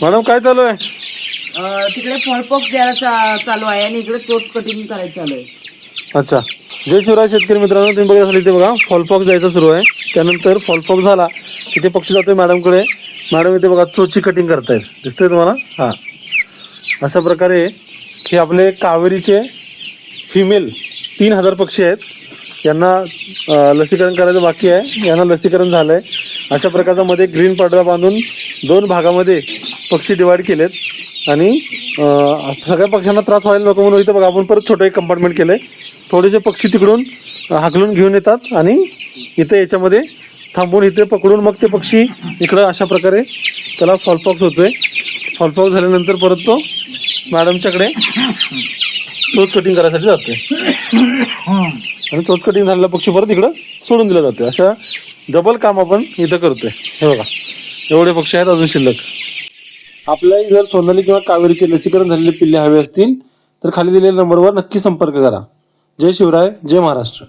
Madam काय चालू आहे? तिकडे फॉलपॉक्स द्यायला चालू आहे आणि इकडे चोच कटिंग करायचं चालू आहे. अच्छा, जय शिवराय शेतकरी मित्रांनो. तुम्ही बघा इथे बघा फॉलपॉक्स द्यायचा सुरू आहे. त्यानंतर फॉलपॉक्स झाला तिथे पक्षी जातोय मॅडमकडे. मॅडम इथे बघा चोची कटिंग करतायत, दिसतंय तुम्हाला? हां, अशा प्रकारे हे आपले कावेरीचे फिमेल 3000 पक्षी आहेत. यांना लसीकरण करायचं बाकी आहे. यांना लसीकरण झालं आहे. अशा प्रकारचा मध्ये ग्रीन पडदा बांधून 2 भागामध्ये पक्षी डिवाईड केलेत आणि सगळ्या पक्ष्यांना त्रास व्हायला नको म्हणून इथं बघा आपण परत छोटं एक कंपार्टमेंट केलं आहे. थोडेसे पक्षी तिकडून हाकलून घेऊन येतात आणि इथे याच्यामध्ये थांबून इथे पकडून मग ते पक्षी इकडं अशा प्रकारे त्याला फॉलपॉक्स होतोय. फॉलपॉक्स झाल्यानंतर परत तो मॅडमच्याकडे चोच कटिंग करायसाठी जातोय आणि चोच कटिंग झालेला पक्षी परत इकडं सोडून दिला जातोय. अशा डबल काम आपण इथं करतोय. हे बघा एवढे पक्षी आहेत अजून शिल्लक. आपल्याला जर सोनाली किंवा कावेरीचे लसीकरण झालेले पिल्ले हवे असतील तर खाली दिलेल्या नंबरवर नक्की संपर्क करा. जय शिवराय, जय महाराष्ट्र.